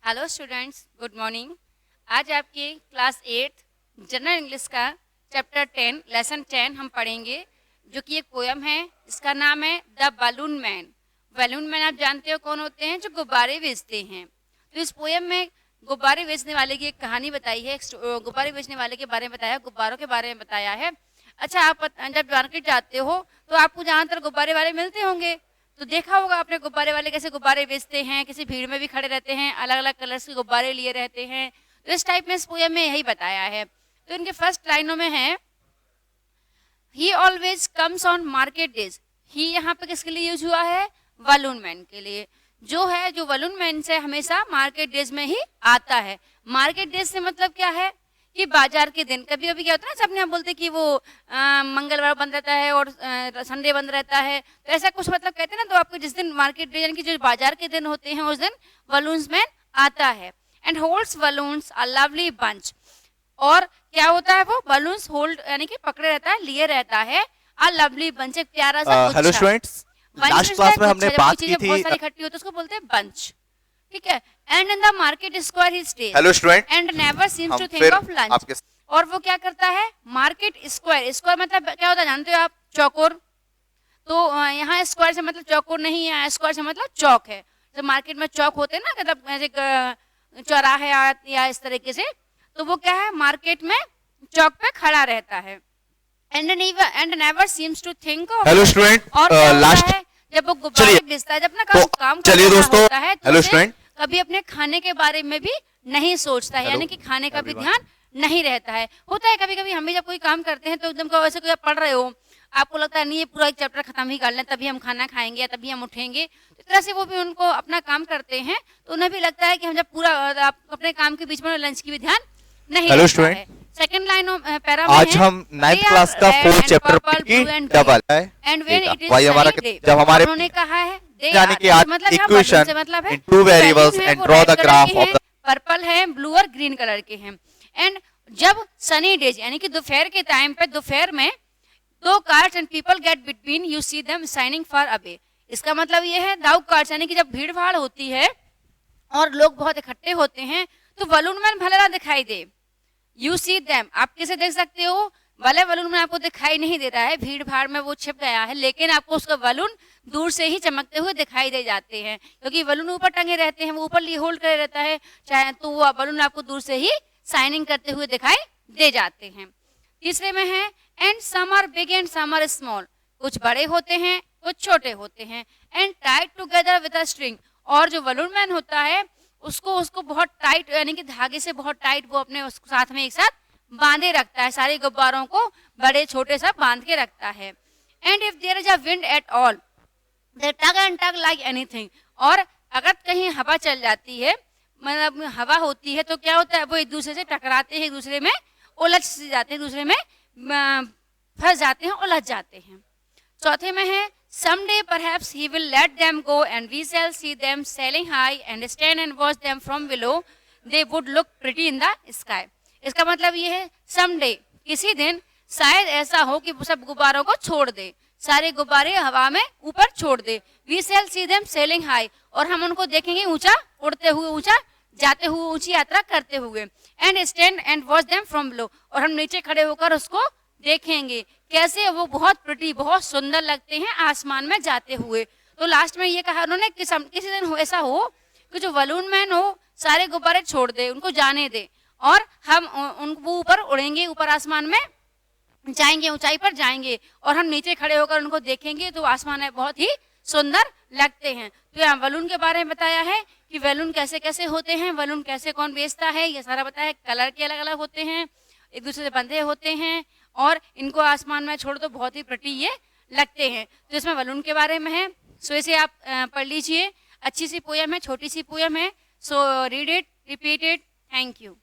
Hello students, good morning. आज आपके class 8 general English का चैप्टर 10 लेसन 10 हम पढ़ेंगे, जो कि एक पोयम है। इसका नाम है the balloon man. Balloon man आप जानते हो कौन होते हैं? जो गुब्बारे बेचते हैं। तो इस पोयम में गुब्बारे बेचने वाले की एक कहानी बताई है, गुब्बारे बेचने वाले के बारे में बताया, गुब्बारों के बारे में बताया है। अच्छा, आप जब मार्केट जाते हो तो आपको ज़्यादातर गुब्बारे वाले मिलते होंगे, तो देखा होगा आपने गुब्बारे वाले कैसे गुब्बारे बेचते हैं, किसी भीड़ में भी खड़े रहते हैं, अलग अलग कलर्स के गुब्बारे लिए रहते हैं। तो इस टाइप में इस पोयम में यही बताया है। तो इनके फर्स्ट लाइनों में है, he always comes on market days. ही यहाँ पे किसके लिए यूज हुआ है? बलून मैन के लिए। जो बलून मैन से हमेशा मार्केट डेज में ही आता है। मार्केट डेज से मतलब क्या है कि बाजार के दिन। कभी कभी क्या होता है ना, सबने आप बोलते कि वो मंगलवार बंद रहता है और संडे बंद रहता है, तो ऐसा कुछ मतलब कहते हैं ना। तो आपको जिस दिन मार्केट डे यानी कि जो बाजार के दिन होते हैं उस दिन बलून्स मैन आता है। And holds balloons a lovely bunch. और क्या होता है? वो बलून्स होल्ड यानी कि पकड़े रहता है, लिए रहता है। अ लवली बंच, एक प्यारा सा गुच्छा। हेलो स्टूडेंट्स, लास्ट क्लास में हमने बात की थी। बहुत सारी इकट्ठी होती है उसको बोलते हैं बंच, ठीक है। And in the market square he stage. Hello student, and never seems to think of lunch. और वो क्या करता है? Market square. स्क्वायर मतलब क्या होता है जानते हो आप? चौकोर। तो यहाँ स्क्वायर से मतलब चौकोर नहीं है, स्क्वायर से मतलब चौक है। जो मार्केट में चौक होते हैं ना, मतलब ऐसे चौराहे या इस तरीके से, तो वो क्या है? मार्केट में चौक पे खड़ा रहता है। And never seems to think of. Hello student, और क्या होता है जब वो गुब्बारे बेचता है, जब अपना काम कर रहा होता है, तो हेलो स्टूडेंट, कभी अपने खाने के बारे में भी नहीं सोचता है, यानी कि खाने का भी ध्यान नहीं रहता है। होता है कभी कभी हम भी जब कोई काम करते हैं तो एकदम को वैसे कोई आप पढ़ रहे हो, आपको लगता है नहीं ये पूरा एक चैप्टर खत्म ही कर लें तभी हम खाना खाएंगे या तभी हम उठेंगे। तो इस तरह से वो भी उनको अपना काम करते हैं, तो उन्हें भी लगता है कि हम जब पूरा अपने काम के बीच में लंच की भी ध्यान नहीं रखता है। सेकंड लाइन पैरा में आज हम 9th क्लास का 4th चैप्टर की डबल है। एंड व्हेन इट इज भाई हमारा जब हमारे उन्होंने कहा है यानी कि आज equation in two variables and draw the graph of the purple है, ब्लू और ग्रीन कलर के हैं। एंड जब सनी डेज यानी कि दोपहर के टाइम पे, दोपहर में दो cars and people get between, you see them shining far away. इसका मतलब ये है दाउ कार्स यानी कि जब भीड़ भाड़ होती है और लोग बहुत इकट्ठे होते हैं तो बलून मैन भले ना दिखाई दे। यू सी देम, आप किसे देख सकते हो? भले बलून में आपको दिखाई नहीं दे रहा है, भीड़ भाड़ में वो छिप गया है, लेकिन आपको उसका बलून दूर से ही चमकते हुए दिखाई दे जाते हैं, क्योंकि बलून ऊपर टंगे रहते हैं, वो ऊपर लिए होल्ड करे रहता है चाहे, तो वो बलून आपको दूर से ही शाइनिंग करते हुए दिखाई दे जाते हैं। तीसरे में है and some are big and some are small. कुछ बड़े होते हैं, कुछ छोटे होते हैं। And tied together with a string. और जो बलून मैन होता है उसको बहुत टाइट यानी कि धागे से बहुत टाइट वो अपने उसको साथ में एक साथ बांधे रखता है, सारे गुब्बारों को बड़े छोटे सब बांध के रखता है। And if there is a wind at all they tug and tug like anything. और अगर कहीं हवा चल जाती है, मतलब हवा होती है, तो क्या होता है? वो एक दूसरे से टकराते हैं, एक दूसरे में उलझ जाते हैं, एक दूसरे में फंस जाते हैं, उलझ जाते हैं। चौथे में है someday perhaps he will let them go and we shall see them sailing high and stand and watch them from below, they would look pretty in the sky। इसका मतलब ये है someday, किसी दिन शायद ऐसा हो कि सब गुब्बारों को छोड़ दे, सारे गुब्बारे हवा में ऊपर छोड़ दे। we shall see them sailing high, और हम उनको देखेंगे ऊंचा उड़ते हुए, ऊंचा जाते हुए, ऊंची यात्रा करते हुए। And stand and watch them from below, और हम नीचे खड़े होकर उसको देखेंगे कैसे वो बहुत प्रिटी, बहुत सुंदर लगते हैं आसमान में जाते हुए। तो लास्ट में ये कहा उन्होंने कि किसी दिन ऐसा हो कि जो बलून मैन हो सारे गुब्बारे छोड़ दे, उनको जाने दे, और हम उनको ऊपर उड़ेंगे, ऊपर आसमान में जाएंगे, ऊंचाई पर जाएंगे, और हम नीचे खड़े होकर उनको देखेंगे तो आसमान में बहुत ही सुंदर लगते हैं। तो यहाँ बलून के बारे में बताया है कि बलून कैसे कैसे होते हैं, बलून कैसे कौन बेचता है, ये सारा बताया। कलर के अलग अलग होते हैं, एक दूसरे से बंधे होते हैं, और इनको आसमान में छोड़ दो बहुत ही प्रिटी ये लगते हैं। तो इसमें बलून के बारे में है, सो इसे आप पढ़ लीजिए। अच्छी सी पोयम है, छोटी सी पोयम है, so read it, repeat it. Thank you.